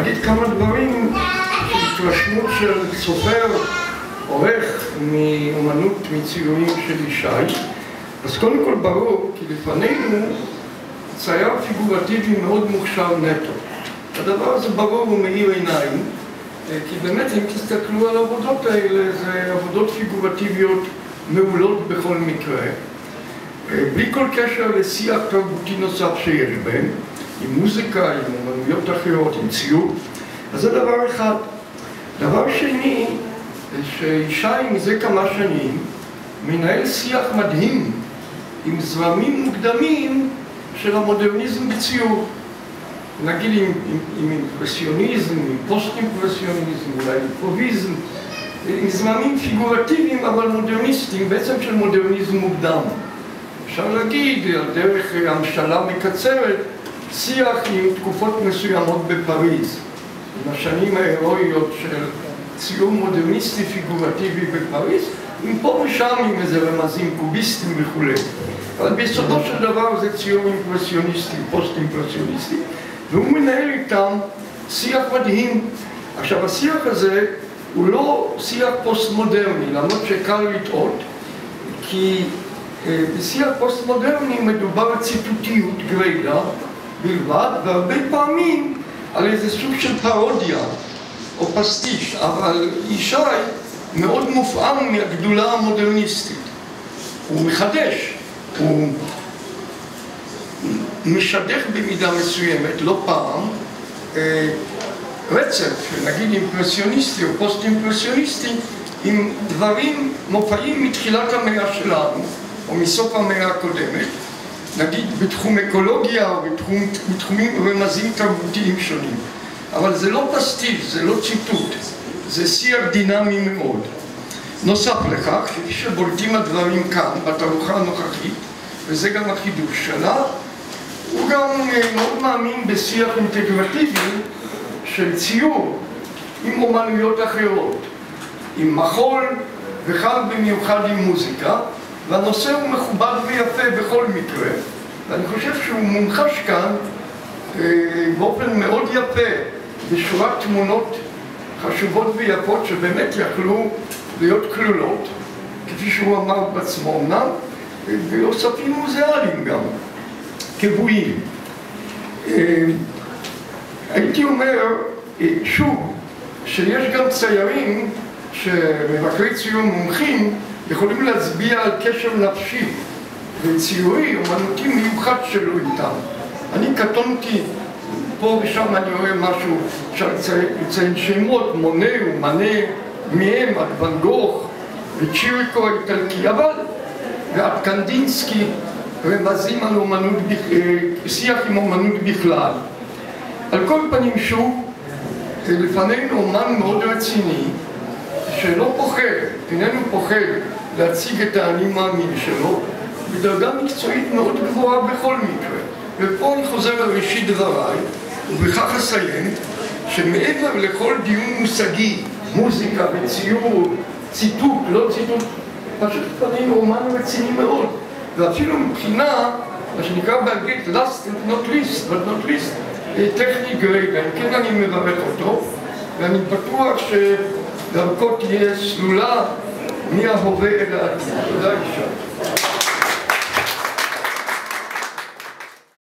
להגיד כמה דברים התרשמות של סופר, עורך מאומנות מציורים של ישי. אז קודם כל ברור, כי לפנינו צייר פיגורטיבי מאוד מוכשר נטו. הדבר הזה ברור ומאיר עיניים, כי באמת אם תסתכלו על העבודות האלה, זה עבודות פיגורטיביות מעולות בכל מקרה, בלי כל קשר לשיח תרבותי נוסף שיש בהם, עם מוזיקה, עם אומנויות אחרות, עם ציור. אז זה דבר אחד. דבר שני, שישי מזה כמה שנים מנהל שיח מדהים עם זרמים מוקדמים של המודרניזם בציור. נגיד עם אימפרסיוניזם, עם פוסט-אימפרסיוניזם, אולי עם פרוביזם, עם זרמים פיגורטיביים אבל מודרניסטיים, בעצם של מודרניזם מוקדם. אפשר להגיד, על דרך המשלה מקצרת, שיח עם תקופות מסוימות בפריז, עם השנים ההירואיות של ציור מודרניסטי פיגורטיבי בפריז, עם פה ושם עם איזה רמזים קוביסטיים וכו'. אבל ביסודו של דבר זה ציור אימפרסיוניסטי, פוסט-אימפרסיוניסטי, והוא מנהל איתם שיח מדהים. עכשיו, השיח הזה הוא לא שיח פוסט-מודרני, למרות שקל לטעות, כי בשיח פוסט-מודרני מדובר על ציטוטיות גרידא בלבד, והרבה פעמים על איזה סוג של פרודיה או פסטיש, אבל ישי מאוד מופעם מהגדולה המודרניסטית. הוא מחדש, הוא משדך במידה מסוימת, לא פעם, רצף, נגיד אימפרסיוניסטי או פוסט-אימפרסיוניסטי, עם דברים מופעים מתחילת המאה שלנו, או מסוף המאה הקודמת, נגיד בתחום אקולוגיה או בתחומים רמזים תרבותיים שונים. אבל זה לא פסטיש, זה לא ציטוט, זה שיח דינמי מאוד. נוסף לכך, כפי שבולטים הדברים כאן, בתערוכה הנוכחית, וזה גם החידוש שלה, הוא גם מאוד מאמין בשיח אינטגרטיבי של ציור עם אומנויות אחרות, עם מחול וחל במיוחד עם מוזיקה, והנושא הוא מכובד ויפה בכל מקרה, ואני חושב שהוא מומחש כאן באופן מאוד יפה בשורת תמונות חשובות ויפות שבאמת יכלו להיות כלולות, כפי שהוא אמר בעצמו אמנם, ואוספים מוזיאליים גם, קבועים. הייתי אומר, שוב, שיש גם ציירים שמבקרי ציור מומחים יכולים להצביע על קשר נפשי וציורי, אומנותי מיוחד שלו איתם. אני קטונתי, פה ושם אני רואה משהו, אפשר לציין שמות, מונה ומנה, מהם, עד ואן גוך וצ'יריקו האיטלקי, אבל ועד קנדינסקי, רמזים על אומנות, שיח עם אומנות בכלל. על כל פנים שוב, לפנינו אומן מאוד רציני, שלא פוחד, איננו פוחד להציג את האני מאמין שלו, בדרגה מקצועית מאוד גבוהה בכל מקרה. ופה אני חוזר לראשית דבריי, ובכך אסיים, שמעבר לכל דיון מושגי, מוזיקה וציור, ציטוט, לא ציטוט, פשוט לפנינו אומן רציני מאוד, ואפילו מבחינה, מה שנקרא באנגלית, last not least, טכני גרידא, כן אני מברך אותו, ואני בטוח שדרכו תהיה סלולה מההווה אל העתיד. תודה אישה.